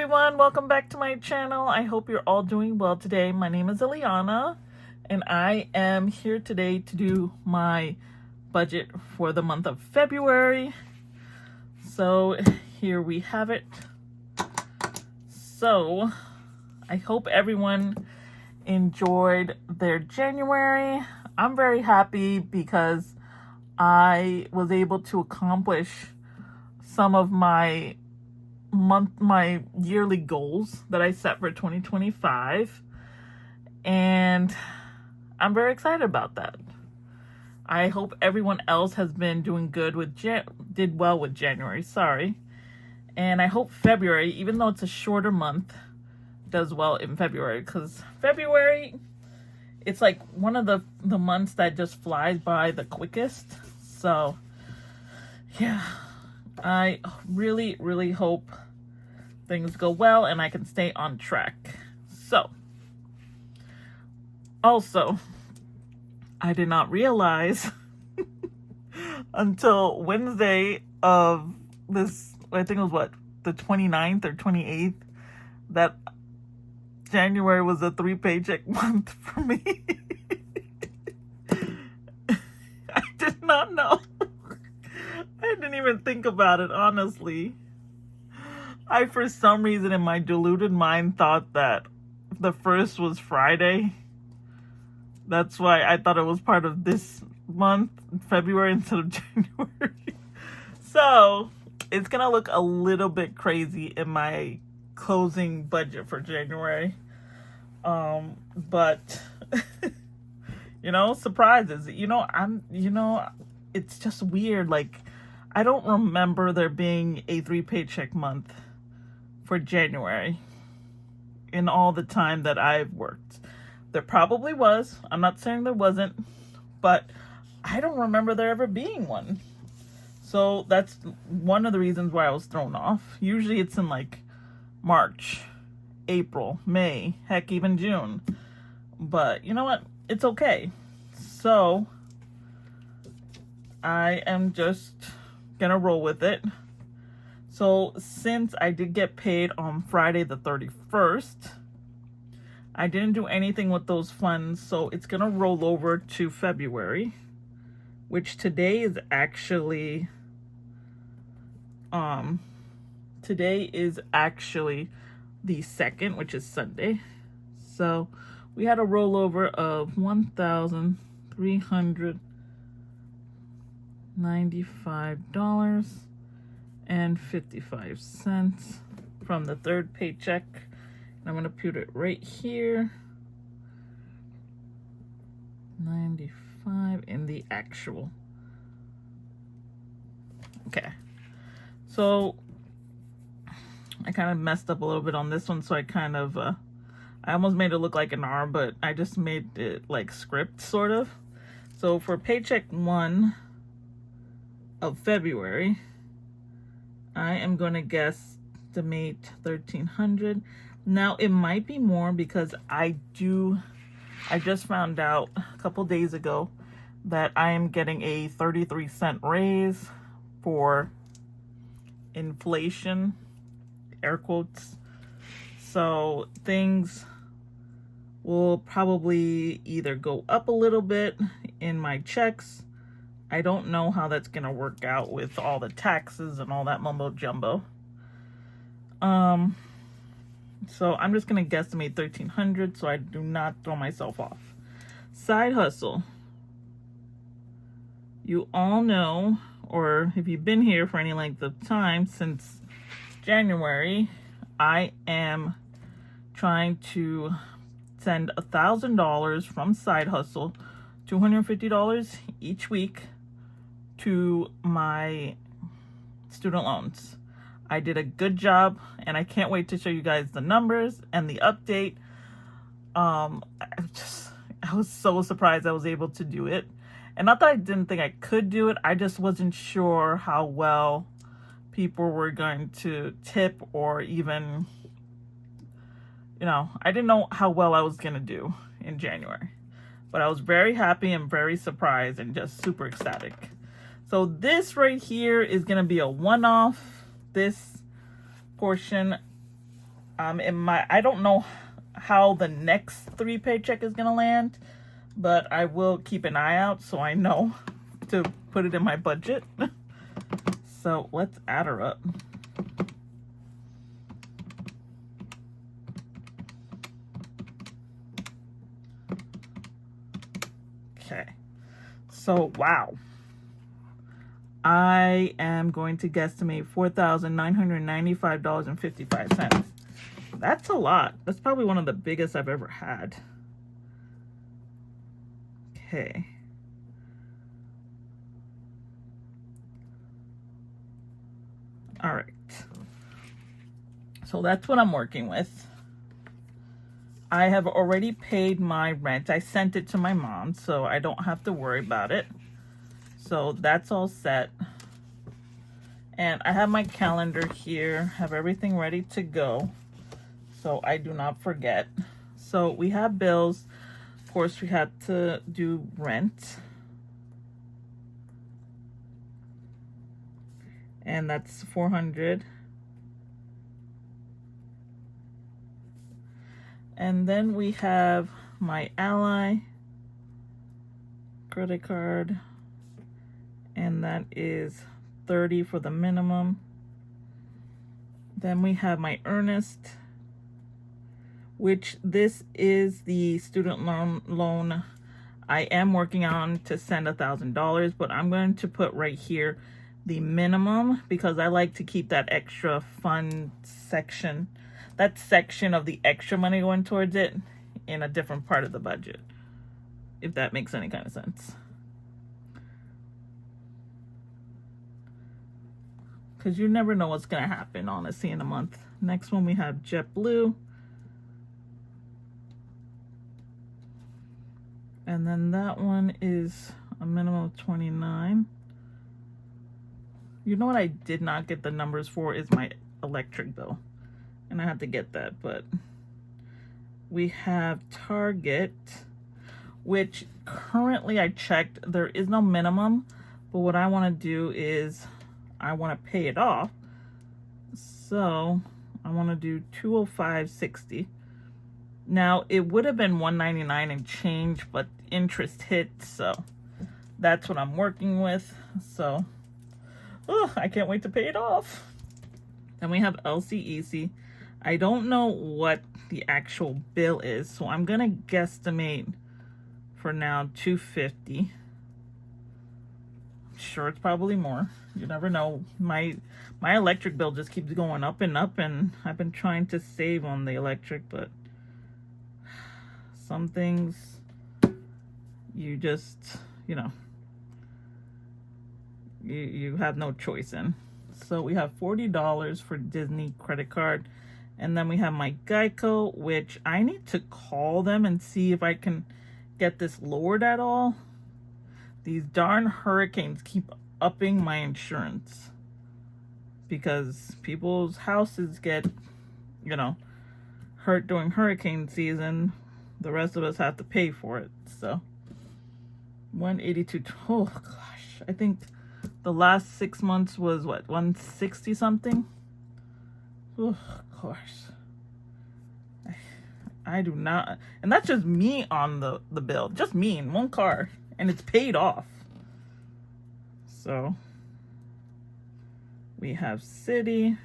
everyone, welcome back to my channel. I hope you're all doing well today. My name is Eliana and I am here today to do my budget for the month of February. So here we have it. So I hope everyone enjoyed their January. I'm very happy because I was able to accomplish some of my yearly goals that I set for 2025, and I'm very excited about that. I hope everyone else has been doing good with did well with January, and I hope February, even though it's a shorter month, does well in February, because February, it's like one of the months that just flies by the quickest. So yeah, I really hope things go well and I can stay on track. So, also, I did not realize until Wednesday of this, I think it was the 29th or 28th, that January was a 3-paycheck month for me. I did not know. I didn't even think about it, honestly. I, for some reason, in my deluded mind, thought that the first was Friday. That's why I thought it was part of this month, February, instead of January. So, it's going to look a little bit crazy in my closing budget for January. But, surprises. It's just weird. Like, I don't remember there being a 3-paycheck month for January in all the time that I've worked. There probably was. I'm not saying there wasn't, but I don't remember there ever being one. So that's one of the reasons why I was thrown off. Usually it's in like March, April, May, heck, even June. But you know what? It's okay. So I am just gonna roll with it. So since I did get paid on Friday the 31st, I didn't do anything with those funds, so it's gonna roll over to February, which today is actually the 2nd, which is Sunday. So we had a rollover of $1,395.55 from the 3rd paycheck. I'm going to put it right here. 95 in the actual. Okay. So I kind of messed up a little bit on this one, so I kind of I almost made it look like an R, but I just made it like script sort of. So for paycheck 1 of February, I am going to guesstimate $1,300. Now it might be more because I just found out a couple days ago that I am getting a 33-cent raise for inflation, air quotes. So things will probably either go up a little bit in my checks. I don't know how that's gonna work out with all the taxes and all that mumbo jumbo. So I'm just gonna guesstimate $1,300 so I do not throw myself off. Side hustle. You all know, or if you've been here for any length of time since January, I am trying to send $1,000 from side hustle, $250 each week, to my student loans. I did a good job, and I can't wait to show you guys the numbers and the update. I was so surprised I was able to do it. And not that I didn't think I could do it, I just wasn't sure how well people were going to tip, or even, I didn't know how well I was going to do in January. But I was very happy and very surprised and just super ecstatic. So this right here is going to be a one-off. This portion I don't know how the next 3 paycheck is gonna land, but I will keep an eye out so I know to put it in my budget. So let's add her up. Okay, so wow, I am going to guesstimate $4,995.55. That's a lot. That's probably one of the biggest I've ever had. Okay. All right. So that's what I'm working with. I have already paid my rent. I sent it to my mom, so I don't have to worry about it. So that's all set. And I have my calendar here, have everything ready to go, so I do not forget. So we have bills. Of course, we had to do rent. And that's $400. And then we have my Ally credit card, and that is $30 for the minimum. Then we have my Earnest, which this is the student loan I am working on to send $1,000, but I'm going to put right here the minimum because I like to keep that extra fund section, that section of the extra money going towards it, in a different part of the budget, if that makes any kind of sense. Because you never know what's going to happen, honestly, in a month. Next one, we have JetBlue. And then that one is a minimum of $29. You know what I did not get the numbers for is my electric bill. And I had to get that, but we have Target, which currently I checked, there is no minimum, but what I want to do is I want to pay it off. So I want to do $205.60. Now it would have been $199 and change, but interest hit, so that's what I'm working with. So I can't wait to pay it off. Then we have LCEC. I don't know what the actual bill is, so I'm gonna guesstimate for now $250. Sure, it's probably more. You never know. My electric bill just keeps going up and up, and I've been trying to save on the electric, but some things you just, you have no choice in. So we have $40 for Disney credit card. And then we have my Geico, which I need to call them and see if I can get this lowered at all. These darn hurricanes keep upping my insurance because people's houses get, hurt during hurricane season. The rest of us have to pay for it. So 182. Oh gosh, I think the last 6 months was what, 160 something. Oh gosh, I do not, and that's just me on the bill, just me in one car, and it's paid off. So we have City,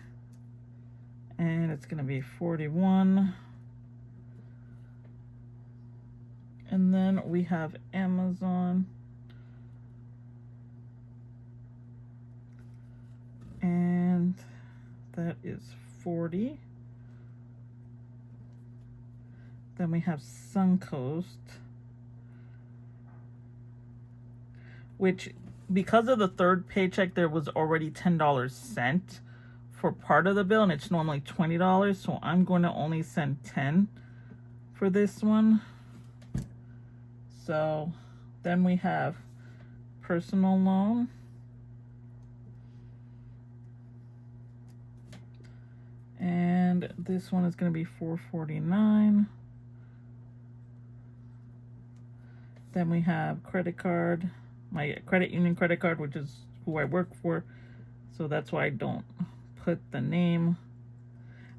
and it's gonna be 41. And then we have Amazon, and that is 40. Then we have Suncoast, which because of the third paycheck, there was already $10 sent for part of the bill, and it's normally $20. So I'm going to only send 10 for this one. So then we have personal loan. And this one is going to be $449. Then we have credit card, my credit union credit card, which is who I work for. So that's why I don't put the name.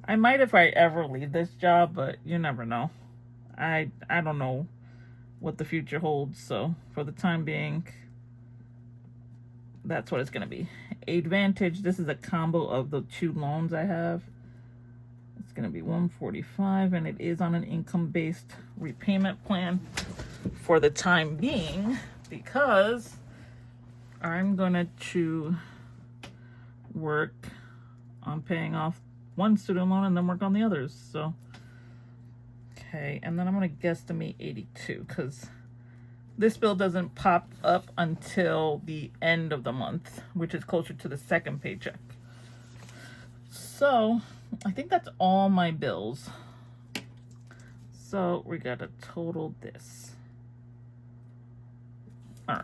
I might if I ever leave this job, but you never know. I don't know what the future holds, so for the time being, that's what it's gonna be. Advantage, this is a combo of the 2 loans I have. It's gonna be $145, and it is on an income-based repayment plan for the time being, because I'm gonna to work on paying off one student loan and then work on the others. So okay, and then I'm gonna guesstimate 82 because this bill doesn't pop up until the end of the month, which is closer to the second paycheck. So I think that's all my bills. So we gotta total this. All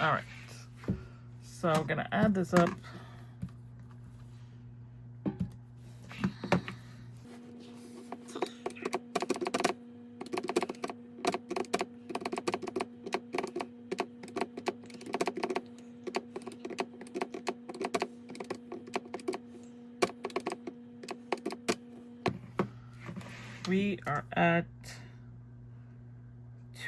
right. So we're gonna add this up. We are at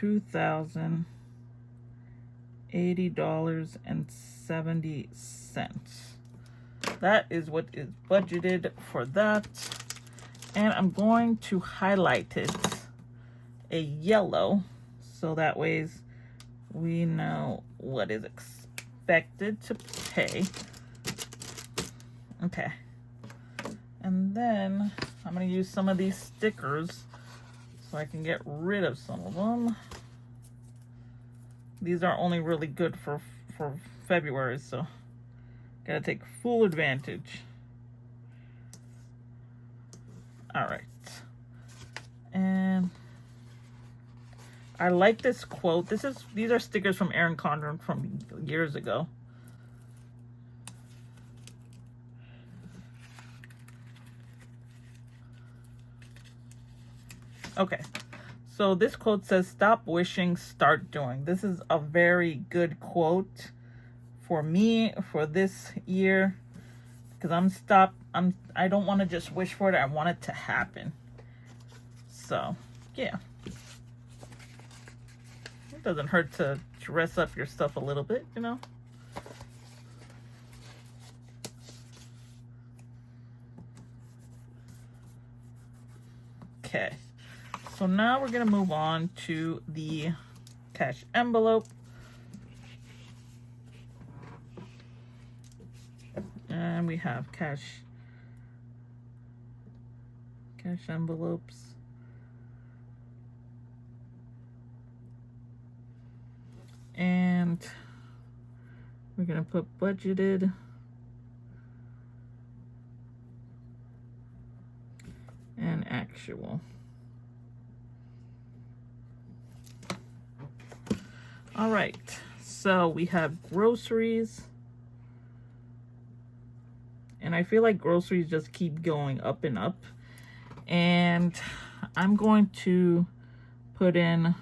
$2,080.70. That is what is budgeted for that. And I'm going to highlight it a yellow so that ways we know what is expected to pay. Okay. And then I'm going to use some of these stickers so I can get rid of some of them. These are only really good for February, so gotta take full advantage. All right. And I like this quote. These are stickers from Erin Condren from years ago. Okay, so this quote says, "Stop wishing, start doing." This is a very good quote for me for this year, because I don't want to just wish for it. I want it to happen. So, yeah. It doesn't hurt to dress up your stuff a little bit, you know? Okay. So now we're going to move on to the cash envelope. And we have cash envelopes. And we're going to put budgeted. And actual. All right, so we have groceries, and I feel like groceries just keep going up and up, and I'm going to put in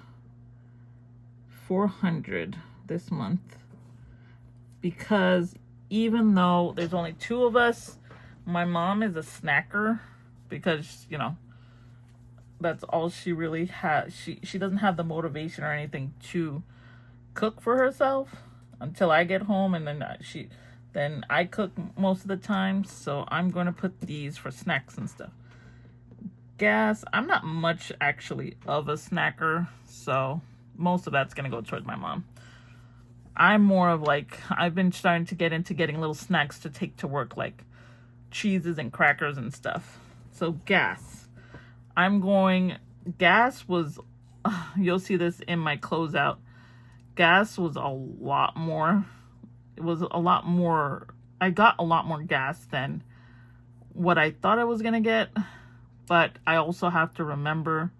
$400 this month, because even though there's only 2 of us, my mom is a snacker, because, you know, that's all she really has. She doesn't have the motivation or anything to cook for herself until I get home, and then I cook most of the time. So I'm going to put these for snacks and stuff. Gas, I'm not much actually of a snacker, so most of that's going to go towards my mom. I'm more of like, I've been starting to get into getting little snacks to take to work, like cheeses and crackers and stuff. So gas, gas was, you'll see this in my closeout. Gas was a lot more. It was a lot more. I got a lot more gas than what I thought I was going to get. But I also have to remember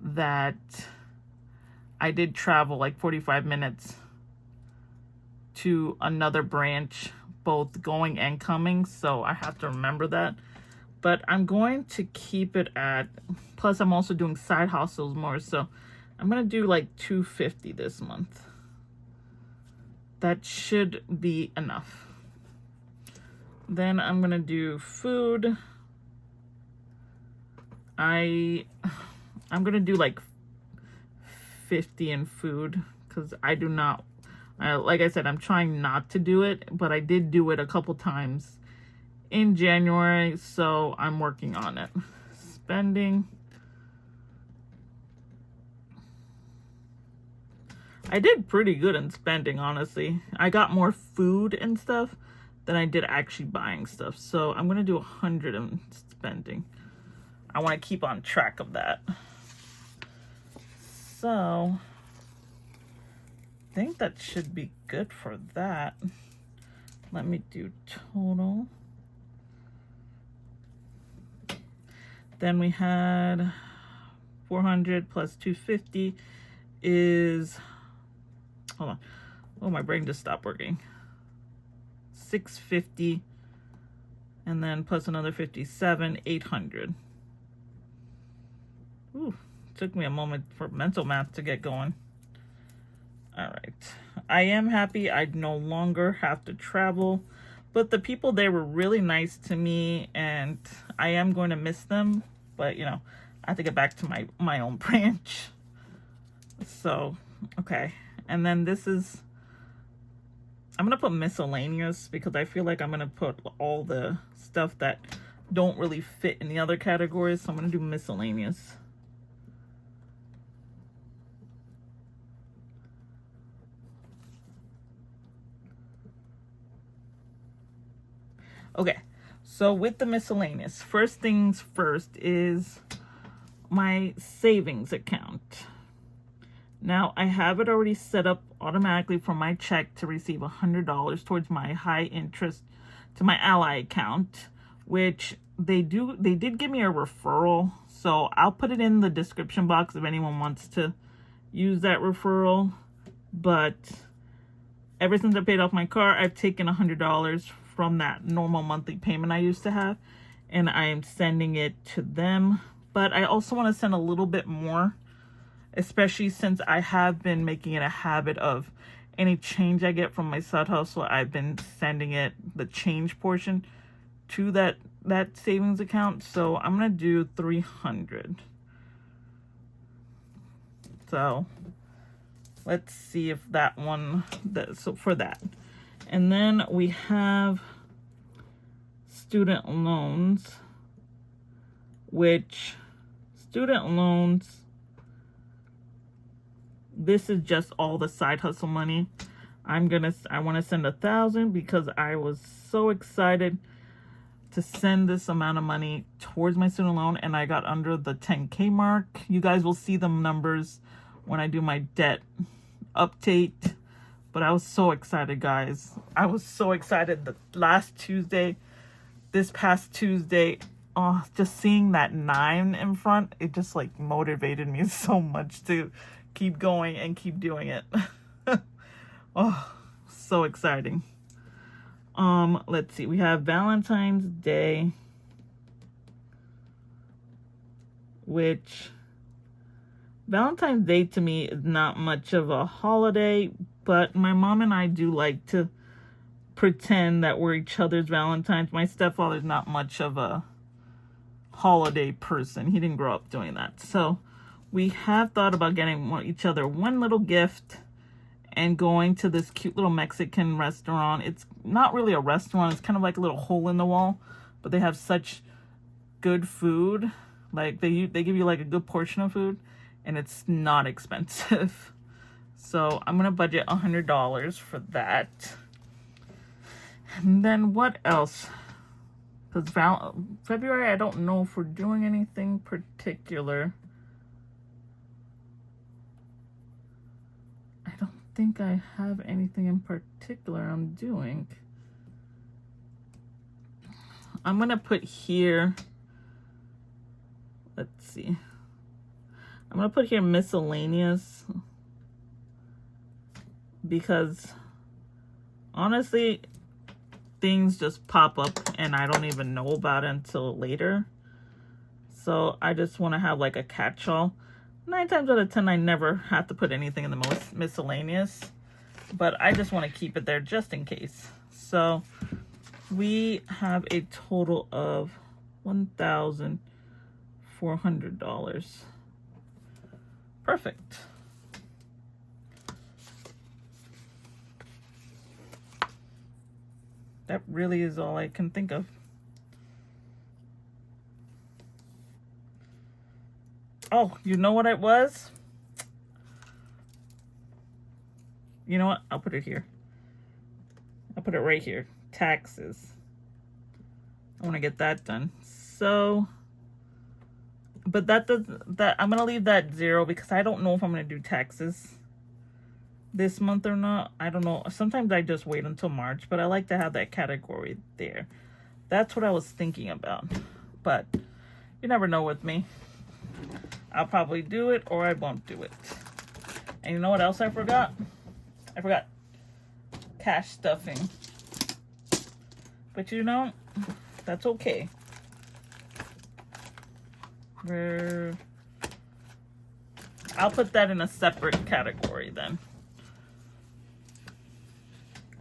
that I did travel like 45 minutes to another branch, both going and coming. So I have to remember that. But I'm going to keep it at, plus I'm also doing side hustles more. So I'm going to do like $250 this month. That should be enough. Then I'm gonna do food. I'm gonna do like 50 in food because I do not, like I said, I'm trying not to do it, but I did do it a couple times in January, so I'm working on it. Spending. I did pretty good in spending, honestly. I got more food and stuff than I did actually buying stuff. So I'm gonna do 100 in spending. I want to keep on track of that. So I think that should be good for that. Let me do total. Then we had 400 plus 250 is, hold on. Oh, my brain just stopped working. 650, and then plus another 57, 800. Ooh, took me a moment for mental math to get going. All right. I am happy I no longer have to travel, but the people there were really nice to me, and I am going to miss them, but you know, I have to get back to my own branch. So, okay. And then this is, I'm going to put miscellaneous because I feel like I'm going to put all the stuff that don't really fit in the other categories. So I'm going to do miscellaneous. Okay, so with the miscellaneous, first things first is my savings account. Now, I have it already set up automatically for my check to receive $100 towards my high interest to my Ally account, which they did give me a referral. So I'll put it in the description box if anyone wants to use that referral. But ever since I paid off my car, I've taken $100 from that normal monthly payment I used to have, and I am sending it to them. But I also want to send a little bit more, especially since I have been making it a habit of any change I get from my side hustle, I've been sending it, the change portion, to that savings account. So I'm going to do 300. So let's see if that one, so for that. And then we have student loans, which student loans, this is just all the side hustle money. I want to send 1,000 because I was so excited to send this amount of money towards my student loan, and I got under the 10K mark. You guys will see the numbers when I do my debt update. But I was so excited, guys. I was so excited this past Tuesday, just seeing that 9 in front, it just like motivated me so much to keep going and keep doing it. Oh, so exciting. Let's see. We have Valentine's Day, which Valentine's Day to me is not much of a holiday, but my mom and I do like to pretend that we're each other's Valentines. My stepfather's not much of a holiday person. He didn't grow up doing that. So we have thought about getting each other one little gift and going to this cute little Mexican restaurant. It's not really a restaurant. It's kind of like a little hole in the wall, but they have such good food. Like they give you like a good portion of food, and it's not expensive. So I'm gonna budget $100 for that. And then what else? Because February, I don't know if we're doing anything particular. I don't think I have anything in particular I'm doing. I'm gonna put here, let's see. I'm gonna put here miscellaneous, because honestly, things just pop up and I don't even know about it until later. So I just want to have like a catch-all. 9 times out of 10, I never have to put anything in the most miscellaneous, but I just want to keep it there just in case. So we have a total of $1,400. Perfect. That really is all I can think of. Oh, you know what it was? You know what? I'll put it here. I'll put it right here. Taxes. I want to get that done. So, but that I'm going to leave that 0 because I don't know if I'm going to do taxes this month or not. I don't know. Sometimes I just wait until March, but I like to have that category there. That's what I was thinking about. But you never know with me. I'll probably do it or I won't do it. And you know what else I forgot? I forgot cash stuffing. But you know, that's okay. I'll put that in a separate category then.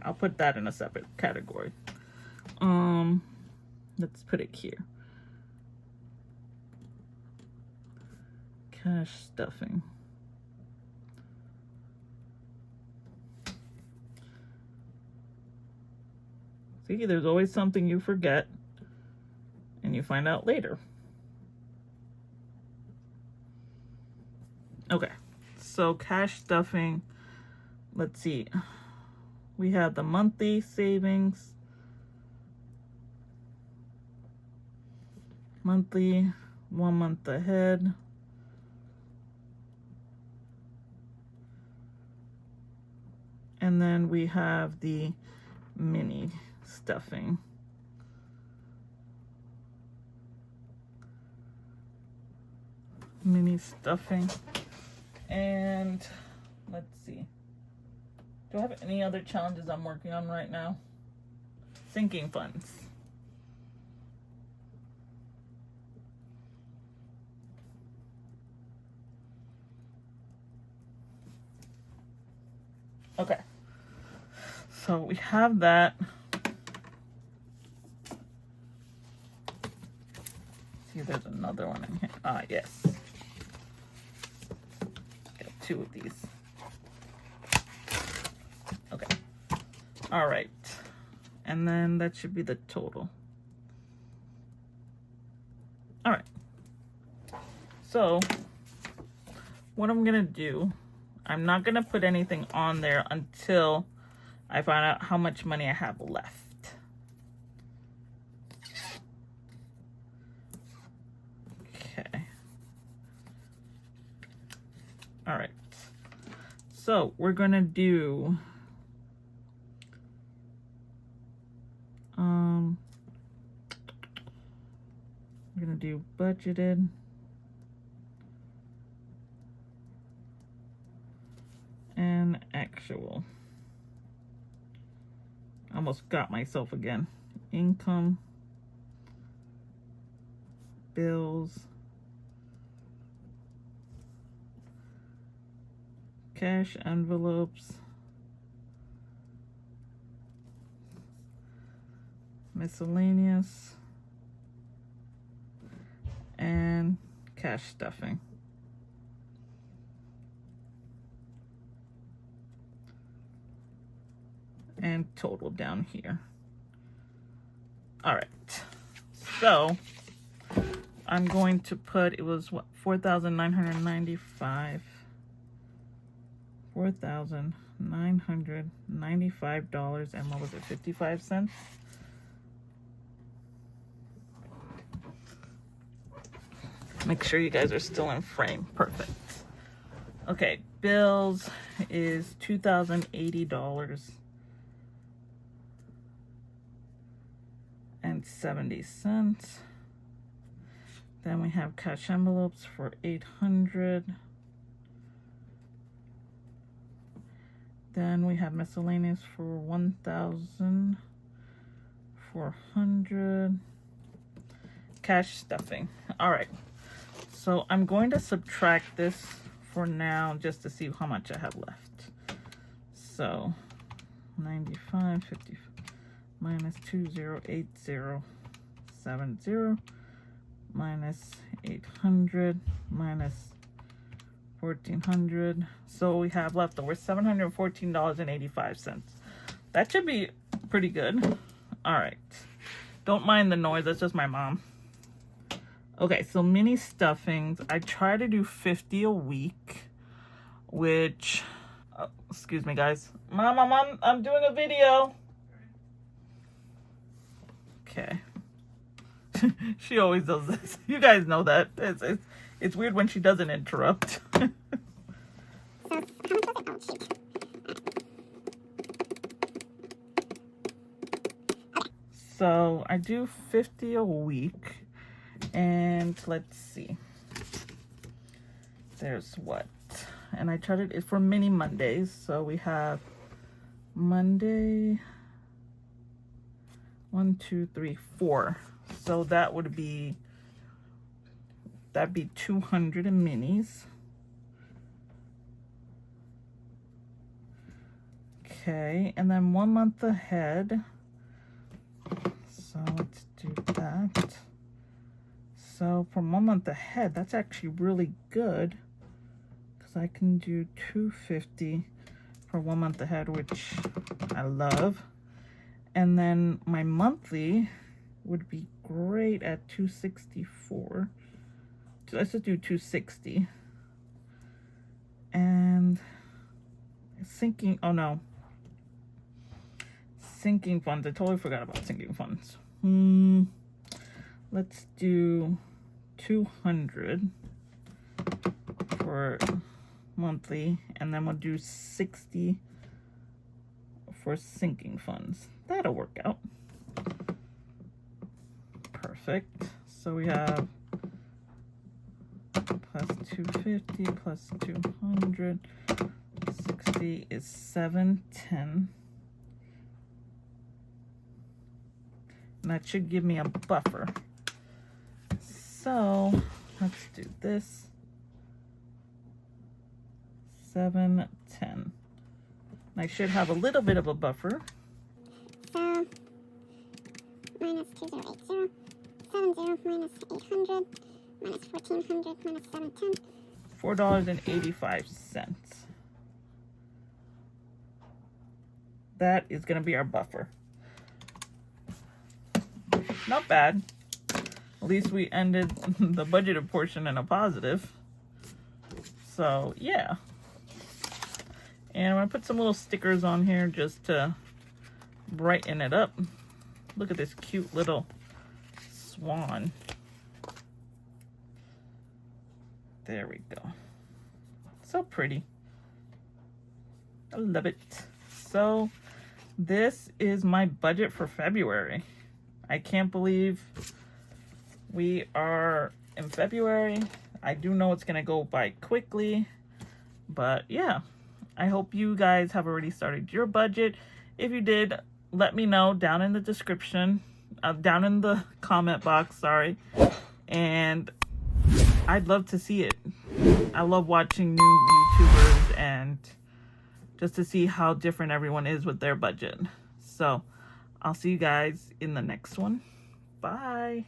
I'll put that in a separate category. Let's put it here. Cash stuffing. See, there's always something you forget and you find out later. Okay, so cash stuffing, let's see. We have the monthly savings, monthly, 1 month ahead, and then we have the mini stuffing. Mini stuffing. And let's see. Do I have any other challenges I'm working on right now? Sinking funds. Okay. So we have that. See, there's another one in here. Ah, yes. Got 2 of these. Okay. All right. And then that should be the total. All right. So what I'm going to do, I'm not going to put anything on there until I find out how much money I have left. Okay. All right. So we're going to do we're going to do budgeted, and actual. Almost got myself again. Income, bills, cash envelopes, miscellaneous, and cash stuffing. And total down here. All right. So I'm going to put, it was what, $4,995. $4,995 and what was it, 55 cents? Make sure you guys are still in frame. Perfect. Okay, bills is $2,080 and 70 cents. Then we have cash envelopes for $800. Then we have miscellaneous for $1,400. Cash stuffing. All right. So I'm going to subtract this for now just to see how much I have left. So 95, 55. minus 208070 minus 800 minus 1400. So we have left over $714.85. That should be pretty good. All right. Don't mind the noise. That's just my mom. Okay, so mini stuffings. I try to do 50 a week, which, oh, excuse me, guys. Mom, I'm doing a video. Okay. She always does this. You guys know that. It's weird when she doesn't interrupt. So I do 50 a week. And let's see. There's what? And I tried it for mini Mondays. So we have Monday 1, 2, 3, 4. So that would be, that'd be 200 in minis. Okay, and then 1 month ahead. So let's do that. So for 1 month ahead, that's actually really good because I can do 250 for 1 month ahead, which I love. And then my monthly would be great at 264. So let's just do 260. And sinking, oh no. Sinking funds, I totally forgot about sinking funds. Let's do 200 for monthly, and then we'll do 60 for sinking funds. That'll work out. Perfect. So we have plus 250 plus 200. 60 is 710. And that should give me a buffer. So let's do this. 710. I should have a little bit of a buffer. So minus 2080, 70 minus 800, minus 1400, minus 710. $4.85. That is going to be our buffer. Not bad. At least we ended the budgeted portion in a positive. So, yeah. And I'm going to put some little stickers on here just to brighten it up. Look at this cute little swan. There we go. So pretty. I love it. So, this is my budget for February. I can't believe we are in February. I do know it's going to go by quickly. But yeah, I hope you guys have already started your budget. If you did, let me know down in the description, down in the comment box, sorry. And I'd love to see it. I love watching new YouTubers and just to see how different everyone is with their budget. So I'll see you guys in the next one. Bye.